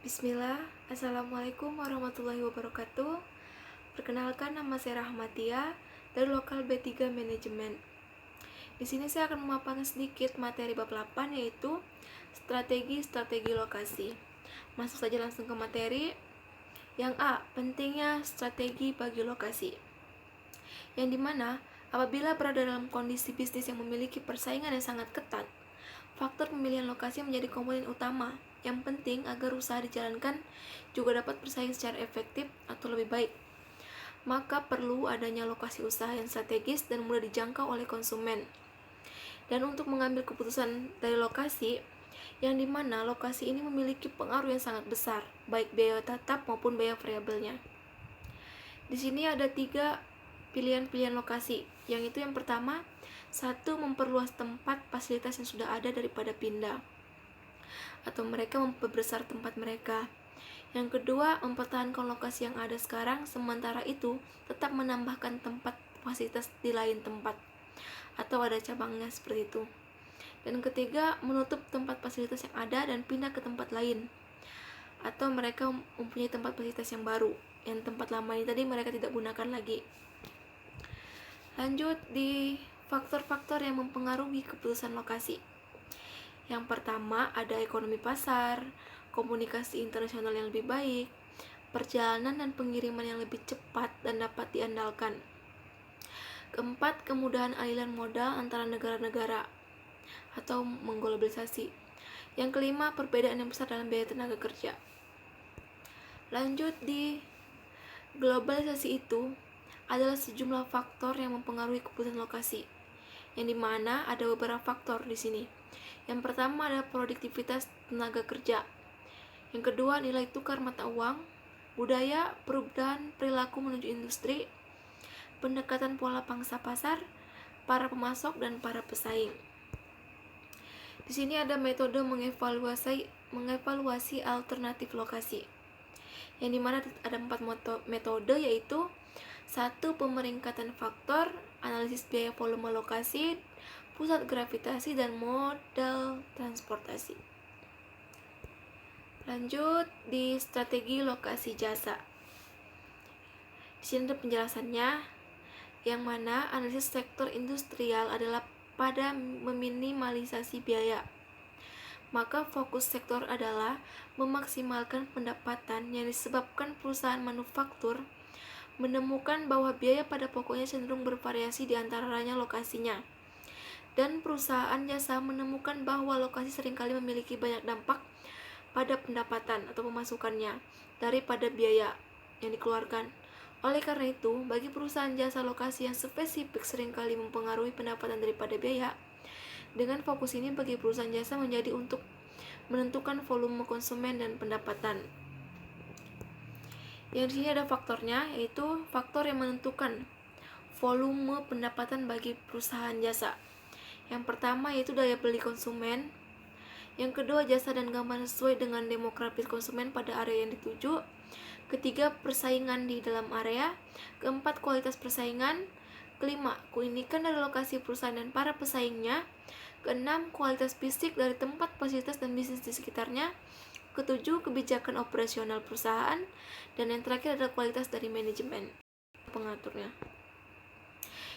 Bismillah, Assalamualaikum warahmatullahi wabarakatuh. Perkenalkan, nama saya Rahmatia dari Lokal B3 Manajemen. Di sini saya akan memaparkan sedikit materi bab 8, yaitu strategi lokasi. Masuk saja langsung ke materi. Yang A, pentingnya strategi bagi lokasi. Yang dimana apabila berada dalam kondisi bisnis yang memiliki persaingan yang sangat ketat, faktor pemilihan lokasi menjadi komponen utama yang penting agar usaha dijalankan juga dapat bersaing secara efektif atau lebih baik. Maka perlu adanya lokasi usaha yang strategis dan mudah dijangkau oleh konsumen. Dan untuk mengambil keputusan dari lokasi, yang dimana lokasi ini memiliki pengaruh yang sangat besar, baik biaya tetap maupun biaya variabelnya. Di sini ada 3 pilihan-pilihan lokasi. Yang itu yang pertama, 1. Memperluas tempat fasilitas yang sudah ada daripada pindah, atau mereka memperbesar tempat mereka. Yang kedua, mempertahankan lokasi yang ada sekarang, sementara itu tetap menambahkan tempat fasilitas di lain tempat, atau ada cabangnya seperti itu. Dan ketiga, menutup tempat fasilitas yang ada dan pindah ke tempat lain, atau mereka mempunyai tempat fasilitas yang baru, yang tempat lama ini tadi mereka tidak gunakan lagi. Lanjut di faktor-faktor yang mempengaruhi keputusan lokasi. Yang pertama ada ekonomi pasar, komunikasi internasional yang lebih baik, perjalanan dan pengiriman yang lebih cepat dan dapat diandalkan. Keempat, kemudahan aliran modal antara negara-negara atau mengglobalisasi. Yang kelima, perbedaan yang besar dalam biaya tenaga kerja. Lanjut di globalisasi itu adalah sejumlah faktor yang mempengaruhi keputusan lokasi, yang dimana ada beberapa faktor di sini. Yang pertama adalah produktivitas tenaga kerja. Yang kedua, nilai tukar mata uang, budaya, perubahan perilaku menuju industri, pendekatan pola pangsa pasar, para pemasok dan para pesaing. Di sini ada metode mengevaluasi alternatif lokasi, yang dimana ada 4 metode, yaitu 1. Pemeringkatan faktor, analisis biaya volume lokasi, pusat gravitasi, dan modal transportasi. Lanjut di strategi lokasi jasa. Di sini ada penjelasannya, yang mana analisis sektor industrial adalah pada meminimalisasi biaya. Maka fokus sektor adalah memaksimalkan pendapatan yang disebabkan perusahaan manufaktur menemukan bahwa biaya pada pokoknya cenderung bervariasi di antaranya lokasinya. Dan perusahaan jasa menemukan bahwa lokasi seringkali memiliki banyak dampak pada pendapatan atau pemasukannya daripada biaya yang dikeluarkan. Oleh karena itu, bagi perusahaan jasa lokasi yang spesifik seringkali mempengaruhi pendapatan daripada biaya. Dengan fokus ini bagi perusahaan jasa menjadi untuk menentukan volume konsumen dan pendapatan. Yang di sini ada faktornya, yaitu faktor yang menentukan volume pendapatan bagi perusahaan jasa. Yang pertama yaitu daya beli konsumen. Yang kedua, jasa dan gambaran sesuai dengan demografis konsumen pada area yang dituju. Ketiga, persaingan di dalam area. Keempat, kualitas persaingan. Kelima, keunikan dari lokasi perusahaan dan para pesaingnya. Keenam, kualitas fisik dari tempat fasilitas dan bisnis di sekitarnya. Ketujuh, kebijakan operasional perusahaan. Dan yang terakhir adalah kualitas dari manajemen pengaturnya.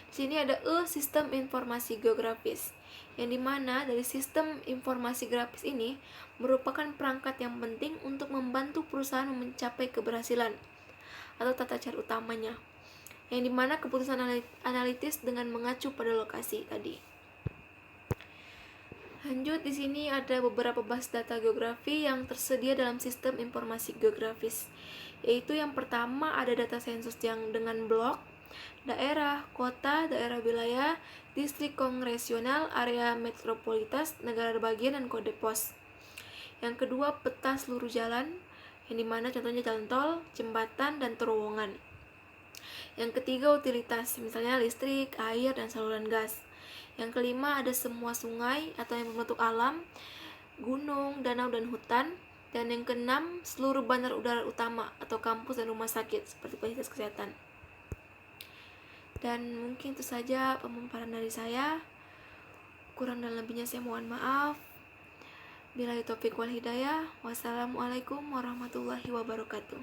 Di sini ada sistem informasi geografis, yang dimana dari sistem informasi geografis ini merupakan perangkat yang penting untuk membantu perusahaan mencapai keberhasilan atau tata cara utamanya, yang dimana keputusan analitis dengan mengacu pada lokasi tadi. Lanjut, di sini ada beberapa base data geografi yang tersedia dalam sistem informasi geografis, yaitu yang pertama ada data sensus yang dengan blok, daerah, kota, daerah wilayah, distrik kongresional, area metropolitas, negara bagian, dan kode pos. Yang kedua, peta seluruh jalan, yang dimana contohnya jalan tol, jembatan, dan terowongan. Yang ketiga, utilitas, misalnya listrik, air, dan saluran gas. Yang kelima, ada semua sungai atau yang berbentuk alam, gunung, danau, dan hutan. Dan yang keenam, seluruh bandar udara utama atau kampus dan rumah sakit seperti fasilitas kesehatan. Dan mungkin itu saja pemaparan dari saya. Kurang dan lebihnya saya mohon maaf. Billahi taufiq wal hidayah. Wassalamualaikum warahmatullahi wabarakatuh.